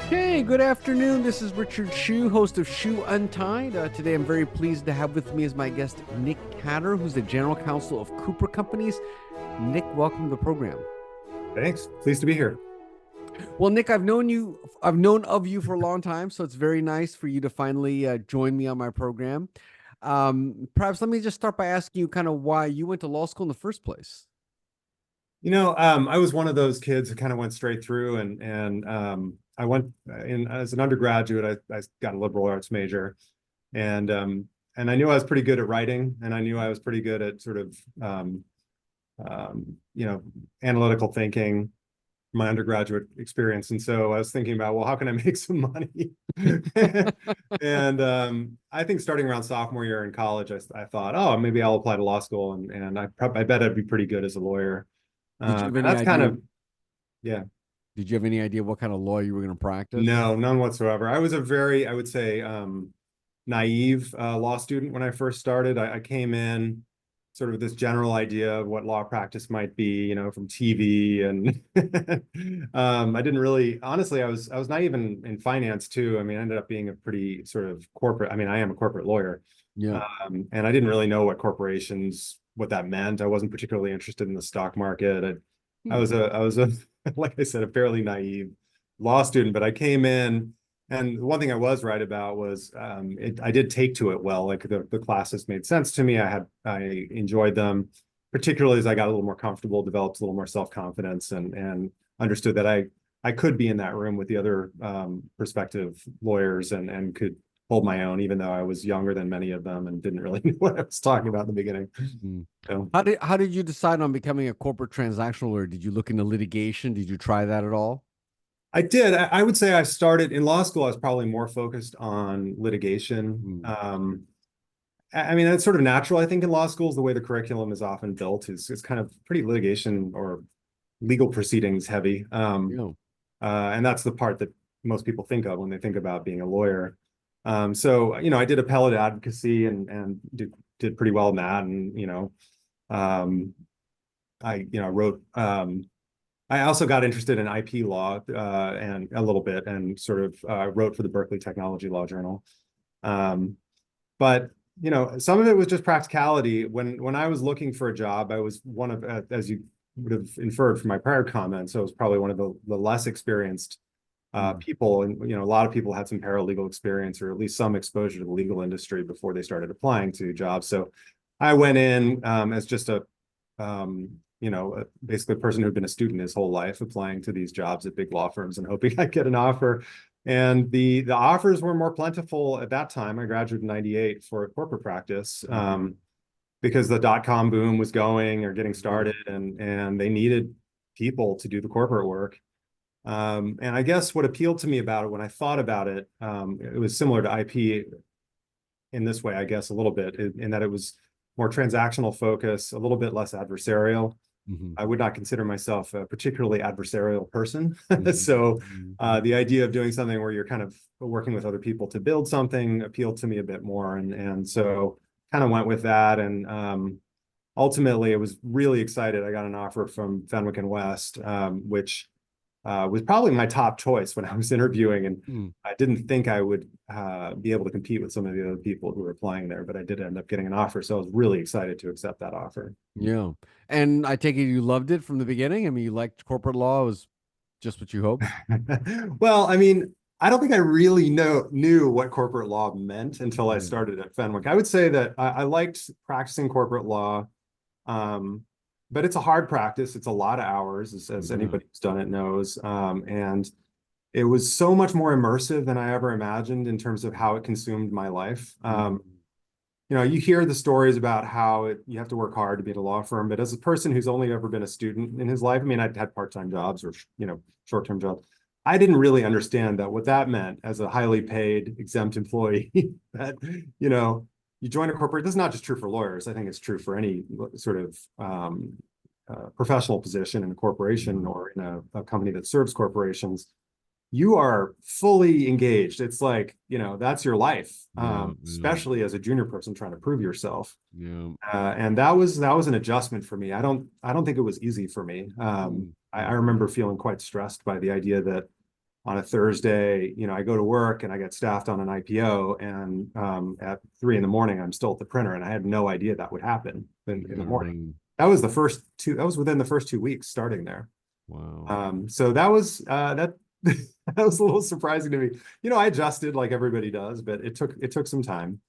Hey, good afternoon. This is Richard Hsu, host of Hsu Untied. Today, I'm very pleased to have with me as my guest Nick Khadder, who's the general counsel of CooperCompanies. Nick, welcome to the program. Thanks. Pleased to be here. Well, Nick, I've known of you for a long time, so it's very nice for you to finally join me on my program. Perhaps let me just start by asking you kind of why you went to law school in the first place. I was one of those kids who kind of went straight through, and I went in as an undergraduate. I got a liberal arts major, and and I knew I was pretty good at writing, and I knew I was pretty good at sort of analytical thinking, my undergraduate experience. And so I was thinking about, well, how can I make some money? And I think starting around sophomore year in college, I thought, oh, maybe I'll apply to law school, and I bet I'd be pretty good as a lawyer. Did you have And any that's kind idea? of, yeah, Did you have any idea what kind of law you were going to practice? no, none whatsoever. I was a very, I would say, naive law student when I first started. I came in sort of with this general idea of what law practice might be, from TV, and I didn't really, honestly, I was naive in finance too. I mean, I ended up being a pretty sort of corporate. I mean, I am a corporate lawyer, Yeah. and I didn't really know what that meant. I wasn't particularly interested in the stock market. Hmm. I was a like I said, a fairly naive law student, but I came in, and one thing I was right about was I did take to it well. Like the classes made sense to me. I enjoyed them, particularly as I got a little more comfortable, developed a little more self-confidence, and understood that I could be in that room with the other prospective lawyers, and could hold my own, even though I was younger than many of them and didn't really know what I was talking about in the beginning. Hmm. So How did you decide on becoming a corporate transactional lawyer? Did you look into litigation? Did you try that at all? I did. I would say I started in law school. I was probably more focused on litigation. Hmm. I mean, that's sort of natural. I think in law schools, the way the curriculum is often built is kind of pretty litigation or legal proceedings heavy. Yeah. And that's the part that most people think of when they think about being a lawyer. So, I did appellate advocacy, and did pretty well in that. And, um, I wrote, I also got interested in IP law, and a little bit, and sort of wrote for the Berkeley Technology Law Journal. Um, but some of it was just practicality. When I was looking for a job, I was one of, as you would have inferred from my prior comments, I was probably one of the less experienced Hmm. people, and a lot of people had some paralegal experience, or at least some exposure to the legal industry before they started applying to jobs. So I went in as just basically a person who'd been a student his whole life, applying to these jobs at big law firms and hoping I'd get an offer. And the offers were more plentiful at that time. I graduated in '98 for a corporate practice, because the dot-com boom was going or getting Yeah. started, and they needed people to do the corporate work. And I guess what appealed to me about it when I thought about it, it was similar to IP in this way, I guess, a little bit, in that it was more transactional focus, a little bit less adversarial. Hmm. I would not consider myself a particularly adversarial person. So Hmm. the idea of doing something where you're kind of working with other people to build something appealed to me a bit more. And so kind of went with that. And ultimately, I was really excited. I got an offer from Fenwick and West, which was probably my top choice when I was interviewing. And Hmm. I didn't think I would be able to compete with some of the other people who were applying there, but I did end up getting an offer. So I was really excited to accept that offer. Yeah. And I take it you loved it from the beginning. I mean, you liked corporate law. It was just what you hoped. Well, I mean, I don't think I really knew what corporate law meant until I Yeah. started at Fenwick. I would say that I liked practicing corporate law, um, but it's a hard practice. It's a lot of hours, as Yeah. anybody who's done it knows. And it was so much more immersive than I ever imagined in terms of how it consumed my life. Mhm. You hear the stories about how you have to work hard to be at a law firm, but as a person who's only ever been a student in his life, I mean, I'd had part-time jobs, or short-term jobs. I didn't really understand that what that meant as a highly paid exempt employee, that you know you join a corporate. This is not just true for lawyers. I think it's true for any sort of professional position in a corporation, Mhm. or in a company that serves corporations. You are fully engaged. It's like, that's your life, Yeah. Yeah. especially as a junior person trying to prove yourself. Yeah. And that was an adjustment for me. I don't think it was easy for me. Mm. I Mhm. remember feeling quite stressed by the idea that on a Thursday, I go to work and I get staffed on an IPO, and at 3 in the morning, I'm still at the printer, and I had no idea that would happen in the morning. Ring. That was within the first 2 weeks starting there. Wow. So that was that that was a little surprising to me. I adjusted like everybody does, but it took some time.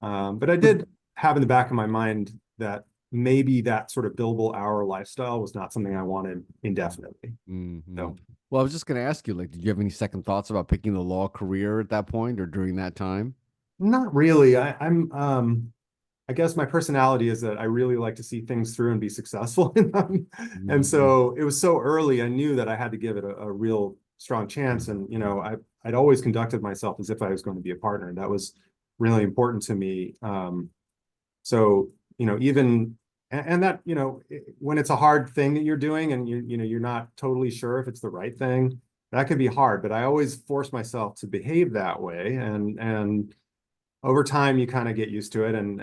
But I did have in the back of my mind that maybe that sort of billable hour lifestyle was not something I wanted indefinitely. Mm-hmm. So Well, I was just going to ask you, like, did you have any second thoughts about picking the law career at that point or during that time? not really. I guess my personality is that I really like to see things through and be successful in them. And Mm-hmm. so it was so early, I knew that I had to give it a real strong chance. And, I'd always conducted myself as if I was going to be a partner. And that was really important to me. So, even, and that, when it's a hard thing that you're doing and you're not totally sure if it's the right thing, that can be hard. But I always force myself to behave that way. And over time you kind of get used to it, and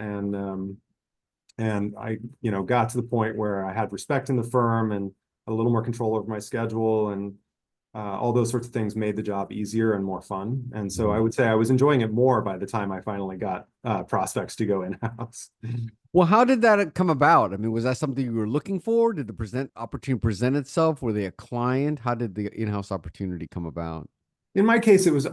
I got to the point where I had respect in the firm and a little more control over my schedule, and all those sorts of things made the job easier and more fun. And so I would say I was enjoying it more by the time I finally got prospects to go in-house. Well, how did that come about? I mean, was that something you were looking for? Did the present opportunity present itself? Were they a client? How did the in-house opportunity come about? In my case, it was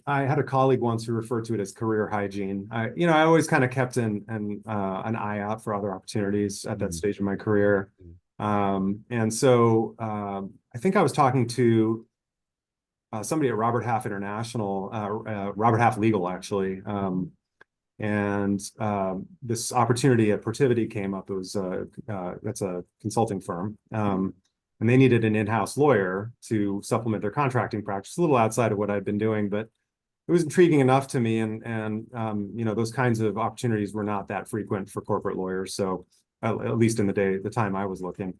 I had a colleague once who referred to it as career hygiene. I always kind of kept an eye out for other opportunities at that Mhm. stage of my career. And so I think I was talking to somebody at Robert Half International, Robert Half Legal, actually. And this opportunity at Protiviti came up. It was that's a consulting firm. And they needed an in-house lawyer to supplement their contracting practice, a little outside of what I'd been doing, but it was intriguing enough to me. And those kinds of opportunities were not that frequent for corporate lawyers. So at least in the time I was looking.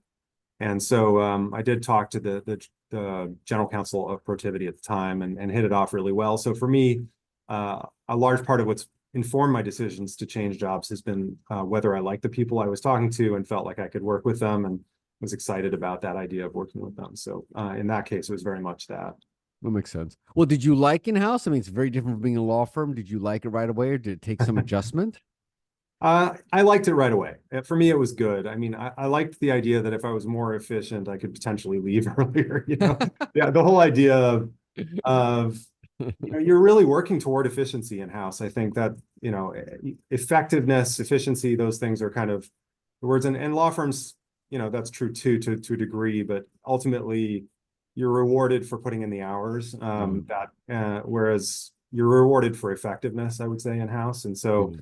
And so I did talk to the general counsel of Protiviti at the time, and hit it off really well. So for me, a large part of what's informed my decisions to change jobs has been whether I liked the people I was talking to and felt like I could work with them, and was excited about that idea of working with them. So in that case, it was very much that. That makes sense. Well, did you like in-house? I mean, it's very different from being a law firm. Did you like it right away, or did it take some adjustment? I liked it right away. For me, it was good. I mean, I liked the idea that if I was more efficient, I could potentially leave earlier. Yeah, the whole idea of you're really working toward efficiency in-house. I think that, effectiveness, efficiency, those things are kind of the words. And law firms, that's true too, to a degree, but ultimately you're rewarded for putting in the hours, whereas you're rewarded for effectiveness, I would say, in-house. And so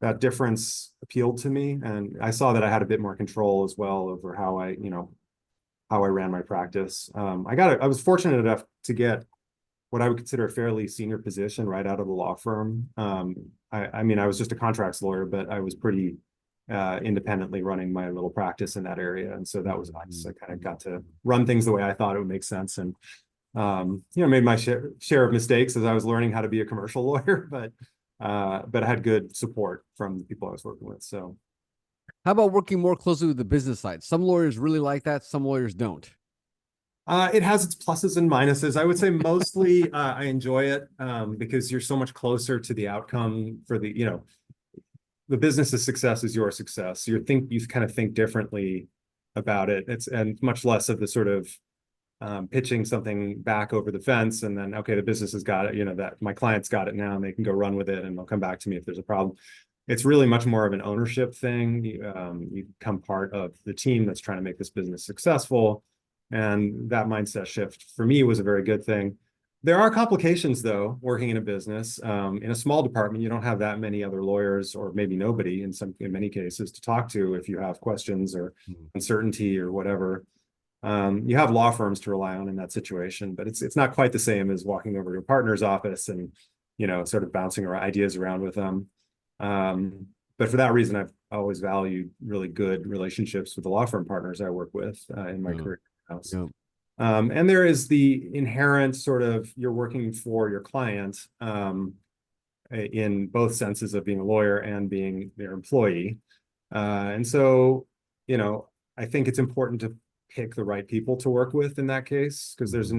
that difference appealed to me. And I saw that I had a bit more control as well over how I ran my practice. I was fortunate enough to get what I would consider a fairly senior position right out of the law firm. I mean, I was just a contracts lawyer, but I was pretty independently running my little practice in that area. And so that was nice. I kind of got to run things the way I thought it would make sense. And, made my share of mistakes as I was learning how to be a commercial lawyer, but I had good support from the people I was working with. So How about working more closely with the business side? Some lawyers really like that. Some lawyers don't. it has its pluses and minuses. I would say mostly I enjoy it because you're so much closer to the outcome for the business's success is your success. You kind of think differently about it. And much less of the sort of pitching something back over the fence, and then, okay, the business has got it, that my client's got it now, and they can go run with it, and they'll come back to me if there's a problem. It's really much more of an ownership thing. You become part of the team that's trying to make this business successful. And that mindset shift for me was a very good thing. There are complications, though, working in a business. In a small department, you don't have that many other lawyers, or maybe nobody in many cases, to talk to if you have questions or uncertainty or whatever. You have law firms to rely on in that situation, but it's not quite the same as walking over to a partner's office and sort of bouncing ideas around with them. But for that reason, I've always valued really good relationships with the law firm partners I work with in my career. Yeah. And there is the inherent sort of, you're working for your client in both senses of being a lawyer and being their employee. And so, I think it's important to pick the right people to work with in that case, because there's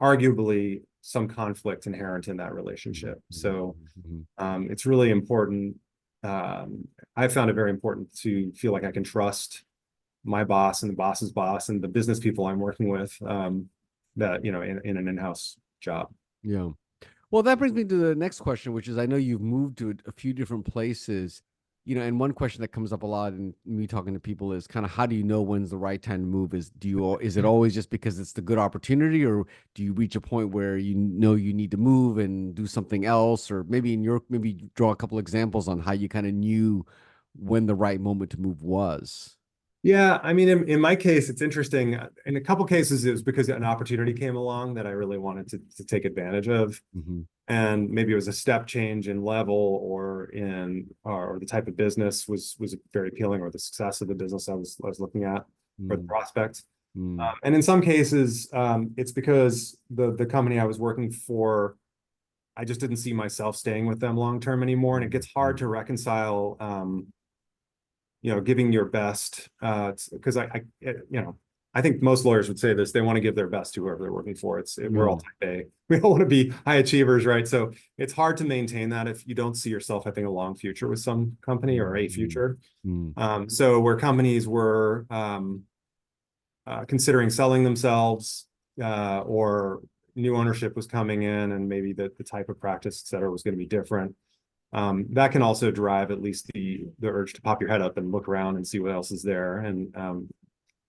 arguably some conflict inherent in that relationship. So it's really important. I found it very important to feel like I can trust my boss and the boss's boss and the business people I'm working with, that, you know, in an in-house job. Yeah. Well, that brings me to the next question, which is, I know you've moved to a few different places, you know, and one question that comes up a lot in me talking to people is kind of, how do you know when's the right time to move? Is it always just because it's the good opportunity, or do you reach a point where you know you need to move and do something else? Or maybe maybe draw a couple examples on how you kind of knew when the right moment to move was. Yeah, I mean, in my case, it's interesting. In a couple cases, it was because an opportunity came along that I really wanted to take advantage of. Mm-hmm. And maybe it was a step change in level or the type of business was very appealing, or the success of the business I was looking at, or the prospect. And in some cases, it's because the company I was working for, I just didn't see myself staying with them long term anymore. And it gets hard to reconcile, you know, giving your best, because you know, I think most lawyers would say this: they want to give their best to whoever they're working for. We're all type A. We all want to be high achievers, right? So it's hard to maintain that if you don't see yourself having a long future with some company, or a future. So where companies were considering selling themselves, or new ownership was coming in, and maybe the type of practice, et cetera, was going to be different. That can also drive at least the urge to pop your head up and look around and see what else is there. And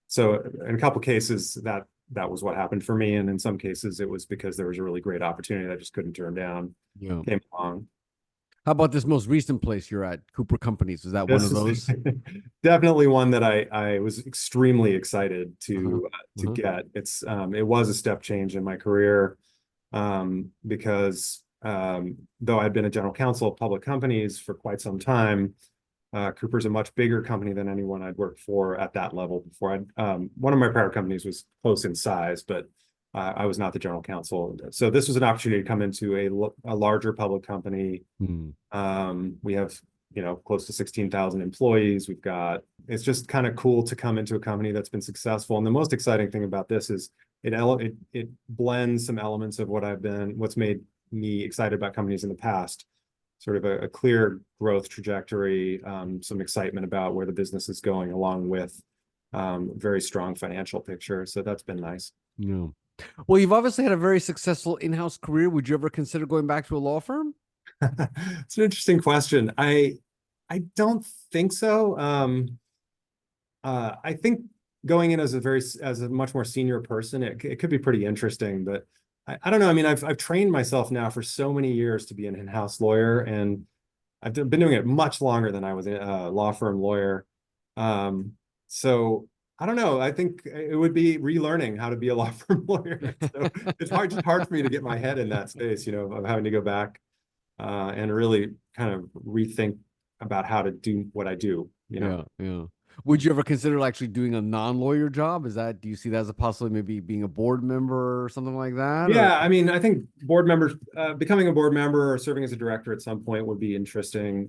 so in a couple cases, that was what happened for me. And in some cases, it was because there was a really great opportunity that I just couldn't turn down. Yeah. Came along. How about this most recent place you're at, CooperCompanies? Was that one of those? Definitely one that I was extremely excited to get. It was a step change in my career, because though I'd been a general counsel of public companies for quite some time, Cooper's a much bigger company than anyone I'd worked for at that level before. One of my prior companies was close in size, but I was not the general counsel. So this was an opportunity to come into a larger public company. We have, you know, close to 16,000 employees. It's just kind of cool to come into a company that's been successful. And the most exciting thing about this is it blends some elements of what's made me excited about companies in the past. Sort of a clear growth trajectory, some excitement about where the business is going, along with very strong financial picture. So that's been nice. Yeah. Well, you've obviously had a very successful in-house career. Would you ever consider going back to a law firm? It's an interesting question. I don't think so. I think going in as a much more senior person, it could be pretty interesting, but I don't know. I mean, I've trained myself now for so many years to be an in-house lawyer, and I've been doing it much longer than I was a law firm lawyer. So I don't know. I think it would be relearning how to be a law firm lawyer. So it's hard for me to get my head in that space, you know, of having to go back and really kind of rethink about how to do what I do, you know? Yeah. Would you ever consider actually doing a non-lawyer job? Do you see that as a possibility, maybe being a board member or something like that? Yeah, I mean, I think board members, becoming a board member or serving as a director at some point would be interesting.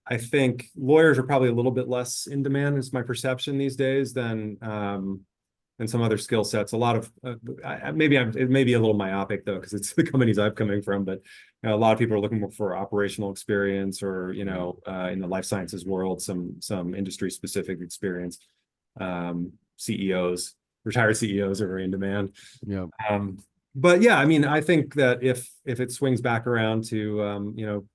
I think lawyers are probably a little bit less in demand, is my perception these days, than some other skill sets. A lot of it may be a little myopic though, because it's the companies I'm coming from, but you know, a lot of people are looking for operational experience, or, you know, in the life sciences world, some industry specific experience. Retired CEOs are very in demand. Yeah. But yeah, I mean, I think that if it swings back around to you know,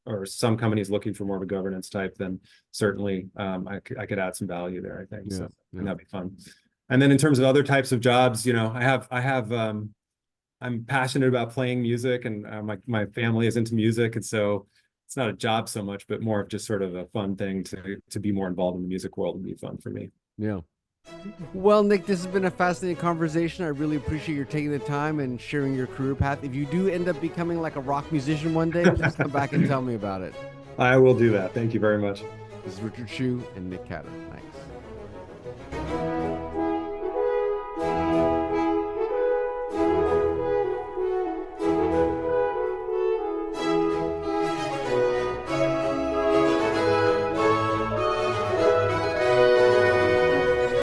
or some companies looking for more of a governance type, then certainly I could add some value there, I think. So and that'd be fun. And then in terms of other types of jobs, you know, I'm passionate about playing music, and my family is into music, and so it's not a job so much, but more of just sort of a fun thing to be more involved in the music world would be fun for me. Yeah. Well, Nick, this has been a fascinating conversation. I really appreciate your taking the time and sharing your career path. If you do end up becoming like a rock musician one day, please come back and tell me about it. I will do that. Thank you very much. This is Richard Hsu and Nick Khadder. Thanks.